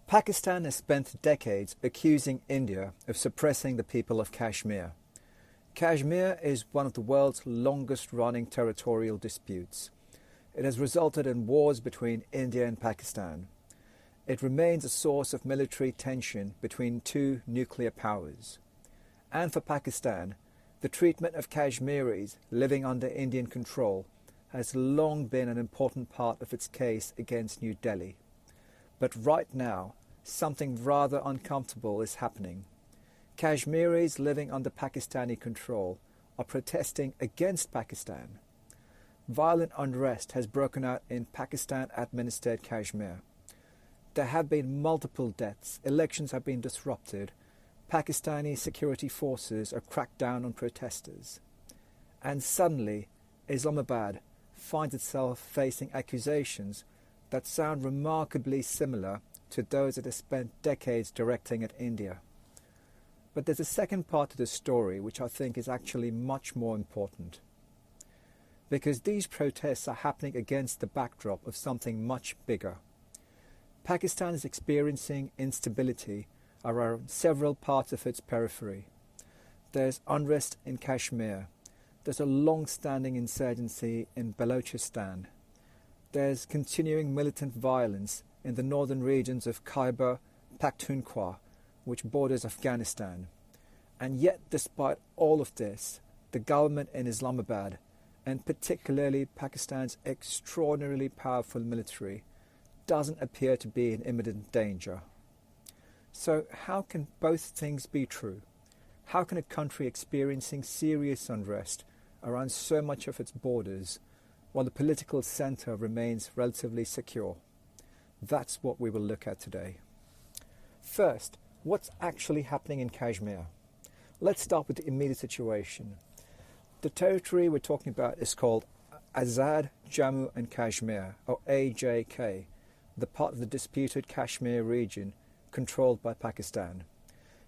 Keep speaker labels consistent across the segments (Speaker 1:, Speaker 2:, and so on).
Speaker 1: Pakistan has spent decades accusing India of suppressing the people of Kashmir. Kashmir is one of the world's longest-running territorial disputes. It has resulted in wars between India and Pakistan. It remains a source of military tension between two nuclear powers. And for Pakistan, the treatment of Kashmiris living under Indian control has long been an important part of its case against New Delhi. But right now, something rather uncomfortable is happening. Kashmiris living under Pakistani control are protesting against Pakistan. Violent unrest has broken out in Pakistan-administered Kashmir. There have been multiple deaths, elections have been disrupted, Pakistani security forces are cracked down on protesters. And suddenly, Islamabad finds itself facing accusations that sound remarkably similar to those it has spent decades directing at India. But there's a second part to the story which I think is actually much more important. Because these protests are happening against the backdrop of something much bigger. Pakistan is experiencing instability around several parts of its periphery. There's unrest in Kashmir. There's a long-standing insurgency in Balochistan. There's continuing militant violence in the northern regions of Khyber Pakhtunkhwa, which borders Afghanistan. And yet, despite all of this, the government in Islamabad, and particularly Pakistan's extraordinarily powerful military, doesn't appear to be in imminent danger. So how can both things be true? How can a country experiencing serious unrest around so much of its borders, while the political centre remains relatively secure? That's what we will look at today. First, what's actually happening in Kashmir? Let's start with the immediate situation. The territory we're talking about is called Azad Jammu and Kashmir, or AJK, the part of the disputed Kashmir region controlled by Pakistan.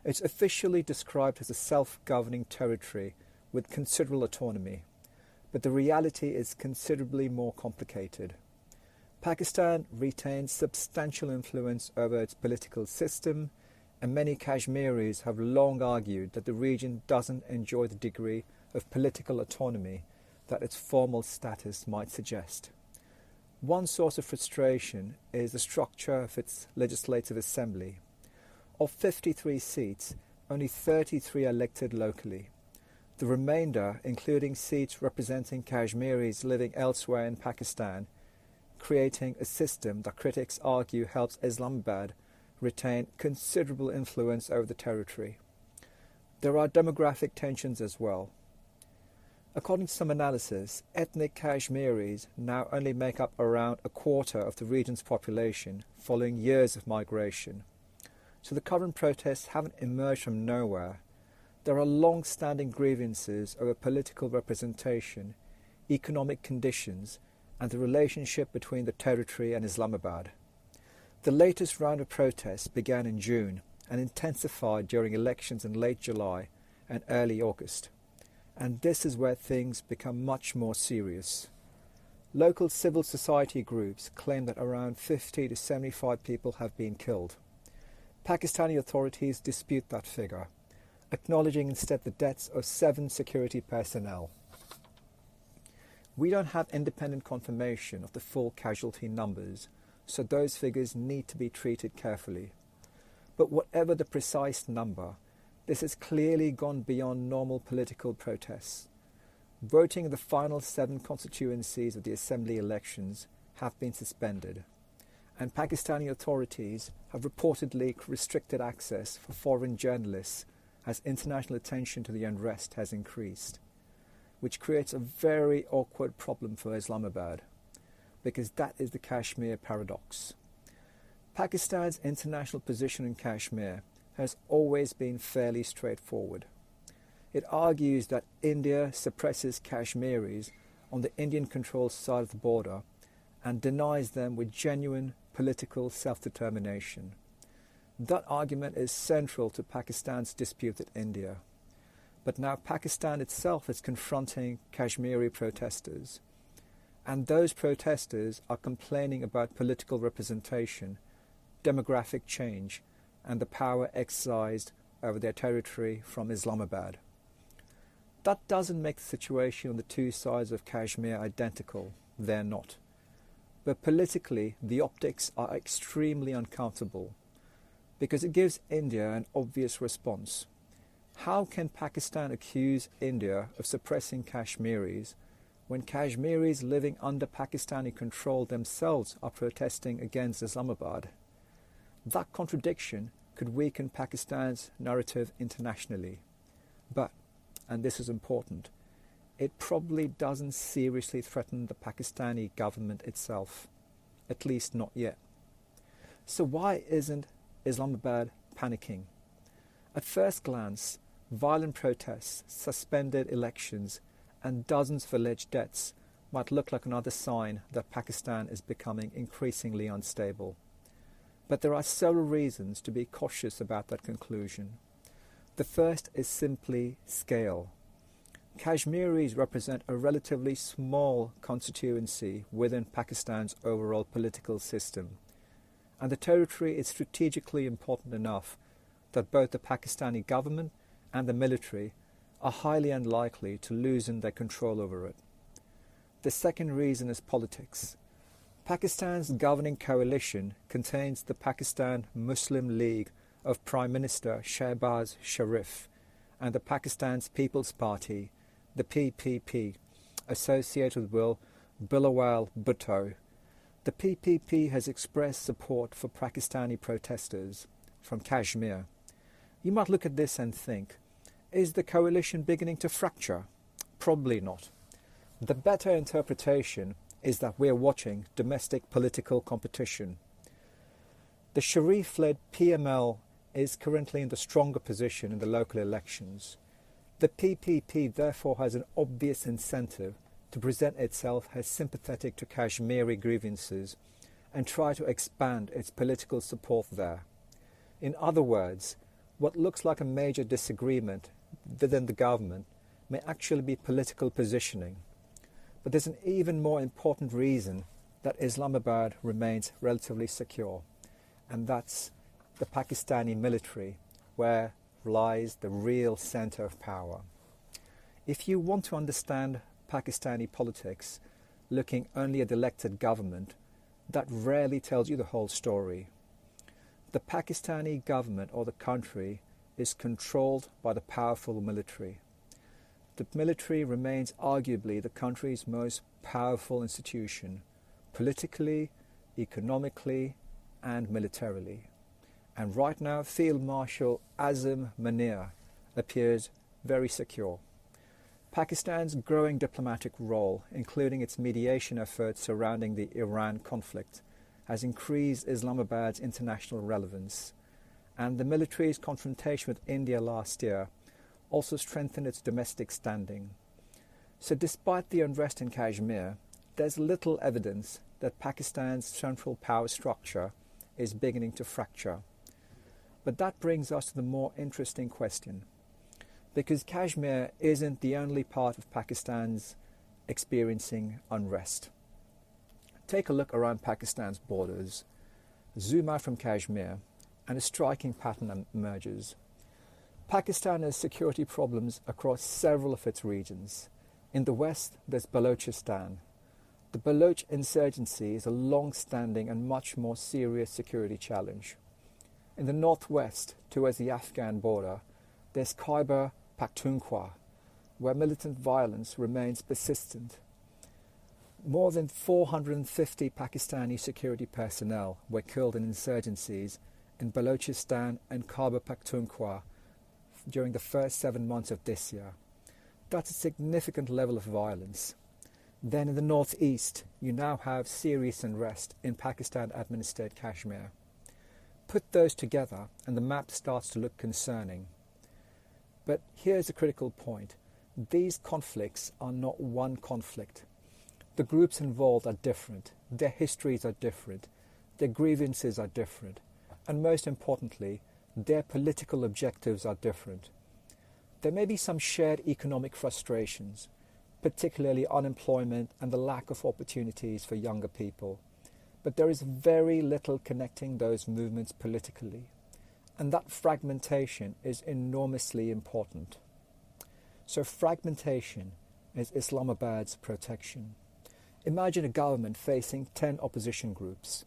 Speaker 1: It's officially described as a self-governing territory with considerable autonomy, but the reality is considerably more complicated. Pakistan retains substantial influence over its political system, and many Kashmiris have long argued that the region doesn't enjoy the degree of political autonomy that its formal status might suggest. One source of frustration is the structure of its legislative assembly. Of 53 seats, only 33 are elected locally. The remainder, including seats representing Kashmiris living elsewhere in Pakistan, creating a system that critics argue helps Islamabad retain considerable influence over the territory. There are demographic tensions as well. According to some analysis, ethnic Kashmiris now only make up around a quarter of the region's population following years of migration. So the current protests haven't emerged from nowhere. There are long-standing grievances over political representation, economic conditions, and the relationship between the territory and Islamabad. The latest round of protests began in June and intensified during elections in late July and early August. And this is where things become much more serious. Local civil society groups claim that around 50 to 75 people have been killed. Pakistani authorities dispute that figure, acknowledging instead the deaths of 7 security personnel. We don't have independent confirmation of the full casualty numbers, so those figures need to be treated carefully. But whatever the precise number, this has clearly gone beyond normal political protests. Voting in the final 7 constituencies of the assembly elections have been suspended, and Pakistani authorities have reportedly restricted access for foreign journalists as international attention to the unrest has increased, which creates a very awkward problem for Islamabad, because that is the Kashmir paradox. Pakistan's international position in Kashmir has always been fairly straightforward. It argues that India suppresses Kashmiris on the Indian-controlled side of the border and denies them with genuine political self-determination. That argument is central to Pakistan's dispute with India. But now Pakistan itself is confronting Kashmiri protesters, and those protesters are complaining about political representation demographic change, and the power exercised over their territory from Islamabad. That doesn't make the situation on the two sides of Kashmir identical. They're not. But politically, the optics are extremely uncomfortable because it gives India an obvious response. How can Pakistan accuse India of suppressing Kashmiris when Kashmiris living under Pakistani control themselves are protesting against Islamabad? That contradiction could weaken Pakistan's narrative internationally. But, and this is important, it probably doesn't seriously threaten the Pakistani government itself, at least not yet. So why isn't Islamabad panicking? At first glance, violent protests, suspended elections, and dozens of alleged deaths might look like another sign that Pakistan is becoming increasingly unstable. But there are several reasons to be cautious about that conclusion. The first is simply scale. Kashmiris represent a relatively small constituency within Pakistan's overall political system, and the territory is strategically important enough that both the Pakistani government and the military are highly unlikely to loosen their control over it. The second reason is politics. Pakistan's governing coalition contains the Pakistan Muslim League of Prime Minister Shehbaz Sharif and the Pakistan's People's Party, the PPP, associated with Bilawal Bhutto. The PPP has expressed support for Pakistani protesters from Kashmir. You might look at this and think, is the coalition beginning to fracture? Probably not. The better interpretation is that we are watching domestic political competition. The Sharif-led PML is currently in the stronger position in the local elections. The PPP therefore has an obvious incentive to present itself as sympathetic to Kashmiri grievances and try to expand its political support there. In other words, what looks like a major disagreement within the government may actually be political positioning. But there's an even more important reason that Islamabad remains relatively secure, and that's the Pakistani military, where lies the real center of power. If you want to understand Pakistani politics, looking only at the elected government, that rarely tells you the whole story. The Pakistani government or the country is controlled by the powerful military. The military remains arguably the country's most powerful institution, politically, economically, and militarily. And right now, Field Marshal Azim Munir appears very secure. Pakistan's growing diplomatic role, including its mediation efforts surrounding the Iran conflict, has increased Islamabad's international relevance, and the military's confrontation with India last year also strengthened its domestic standing. So despite the unrest in Kashmir, there's little evidence that Pakistan's central power structure is beginning to fracture. But that brings us to the more interesting question, because Kashmir isn't the only part of Pakistan's experiencing unrest. Take a look around Pakistan's borders, zoom out from Kashmir, and a striking pattern emerges. Pakistan has security problems across several of its regions. In the west, there's Balochistan. The Baloch insurgency is a long-standing and much more serious security challenge. In the northwest, towards the Afghan border, there's Khyber Pakhtunkhwa, where militant violence remains persistent. More than 450 Pakistani security personnel were killed in insurgencies in Balochistan and Khyber Pakhtunkhwa during the first 7 months of this year. That's a significant level of violence. Then in the northeast, you now have serious unrest in Pakistan-administered Kashmir. Put those together and the map starts to look concerning. But here's a critical point. These conflicts are not one conflict. The groups involved are different, their histories are different, their grievances are different, and most importantly, their political objectives are different. There may be some shared economic frustrations, particularly unemployment and the lack of opportunities for younger people. but there is very little connecting those movements politically, and that fragmentation is enormously important. So fragmentation is Islamabad's protection. Imagine a government facing 10 opposition groups.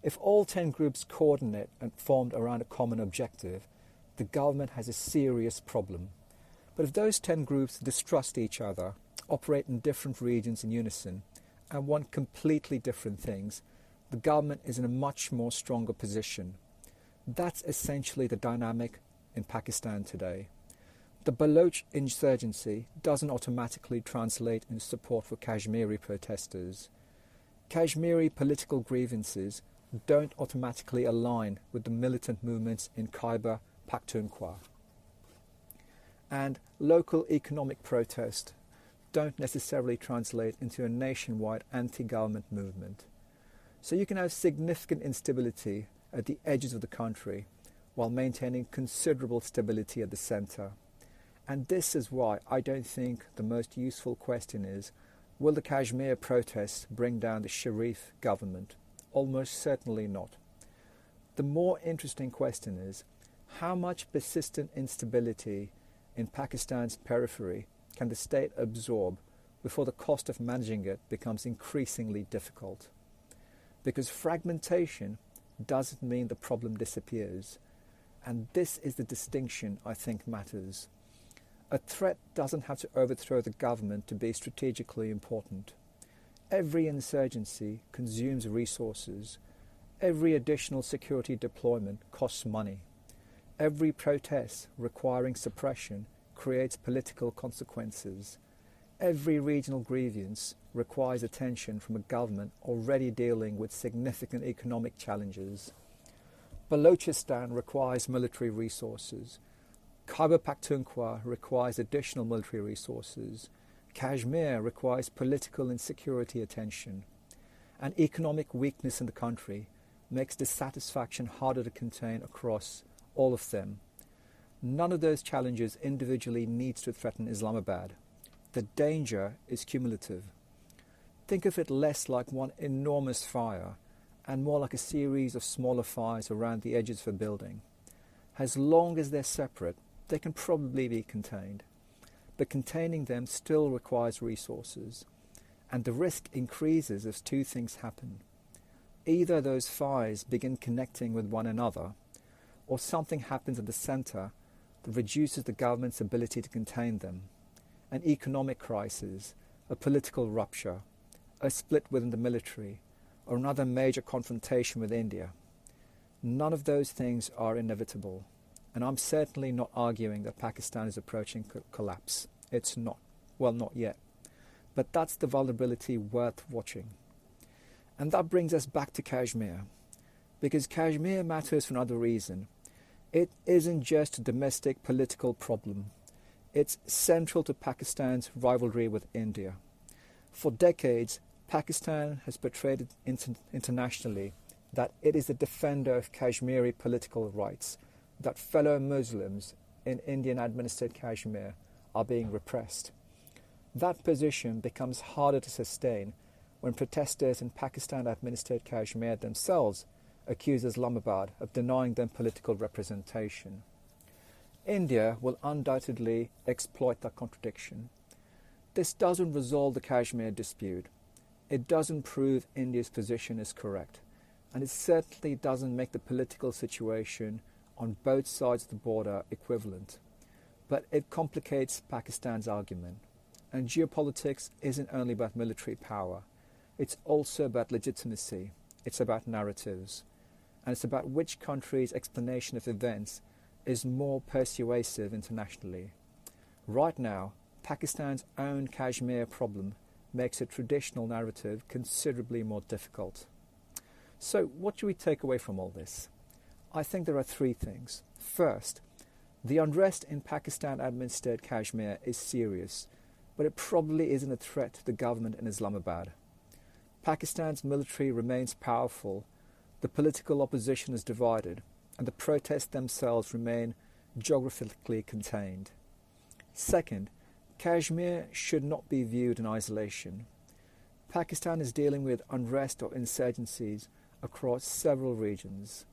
Speaker 1: If all 10 groups coordinate and formed around a common objective, the government has a serious problem. But if those 10 groups distrust each other, operate in different regions in unison, and want completely different things, the government is in a much more stronger position. That's essentially the dynamic in Pakistan today. The Baloch insurgency doesn't automatically translate into support for Kashmiri protesters. Kashmiri political grievances don't automatically align with the militant movements in Khyber Pakhtunkhwa. And local economic protest don't necessarily translate into a nationwide anti-government movement. So you can have significant instability at the edges of the country while maintaining considerable stability at the centre. And this is why I don't think the most useful question is, will the Kashmir protests bring down the Sharif government? Almost certainly not. The more interesting question is, how much persistent instability in Pakistan's periphery can the state absorb before the cost of managing it becomes increasingly difficult? Because fragmentation doesn't mean the problem disappears. And this is the distinction I think matters. A threat doesn't have to overthrow the government to be strategically important. Every insurgency consumes resources. Every additional security deployment costs money. Every protest requiring suppression creates political consequences. Every regional grievance requires attention from a government already dealing with significant economic challenges. Balochistan requires military resources. Khyber Pakhtunkhwa requires additional military resources. Kashmir requires political and security attention. And economic weakness in the country makes dissatisfaction harder to contain across all of them. None of those challenges individually needs to threaten Islamabad. The danger is cumulative. Think of it less like one enormous fire and more like a series of smaller fires around the edges of a building. As long as they're separate, they can probably be contained. But containing them still requires resources. And the risk increases as two things happen. Either those fires begin connecting with one another, or something happens at the centre that reduces the government's ability to contain them. An economic crisis, a political rupture, a split within the military, or another major confrontation with India. None of those things are inevitable. And I'm certainly not arguing that Pakistan is approaching collapse. It's not. Well, not yet. But that's the vulnerability worth watching. And that brings us back to Kashmir. Because Kashmir matters for another reason. It isn't just a domestic political problem. It's central to Pakistan's rivalry with India. For decades, Pakistan has portrayed internationally that it is the defender of Kashmiri political rights, that fellow Muslims in Indian-administered Kashmir are being repressed. That position becomes harder to sustain when protesters in Pakistan-administered Kashmir themselves accuse Islamabad of denying them political representation. India will undoubtedly exploit that contradiction. This doesn't resolve the Kashmir dispute. It doesn't prove India's position is correct, and it certainly doesn't make the political situation on both sides of the border equivalent. But it complicates Pakistan's argument. And geopolitics isn't only about military power. It's also about legitimacy. It's about narratives. And it's about which country's explanation of events is more persuasive internationally. Right now, Pakistan's own Kashmir problem makes a traditional narrative considerably more difficult. So what do we take away from all this? I think there are three things. First, the unrest in Pakistan-administered Kashmir is serious, but it probably isn't a threat to the government in Islamabad. Pakistan's military remains powerful, the political opposition is divided, and the protests themselves remain geographically contained. Second, Kashmir should not be viewed in isolation. Pakistan is dealing with unrest or insurgencies across several regions.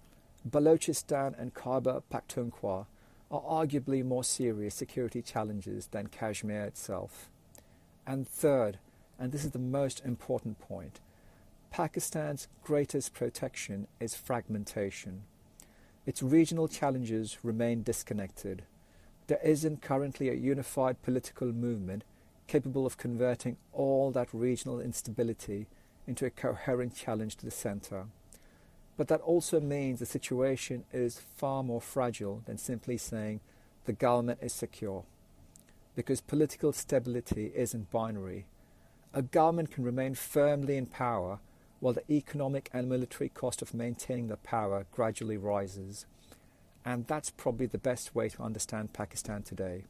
Speaker 1: Balochistan and Khyber Pakhtunkhwa are arguably more serious security challenges than Kashmir itself. And third, and this is the most important point, Pakistan's greatest protection is fragmentation. Its regional challenges remain disconnected. There isn't currently a unified political movement capable of converting all that regional instability into a coherent challenge to the centre. But that also means the situation is far more fragile than simply saying the government is secure. Because political stability isn't binary. A government can remain firmly in power while the economic and military cost of maintaining the power gradually rises. And that's probably the best way to understand Pakistan today.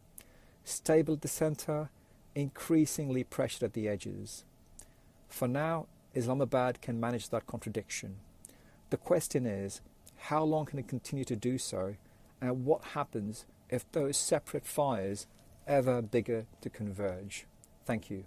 Speaker 1: Stable at the centre, increasingly pressured at the edges. For now, Islamabad can manage that contradiction. The question is, how long can it continue to do so, and what happens if those separate fires ever begin to converge? Thank you.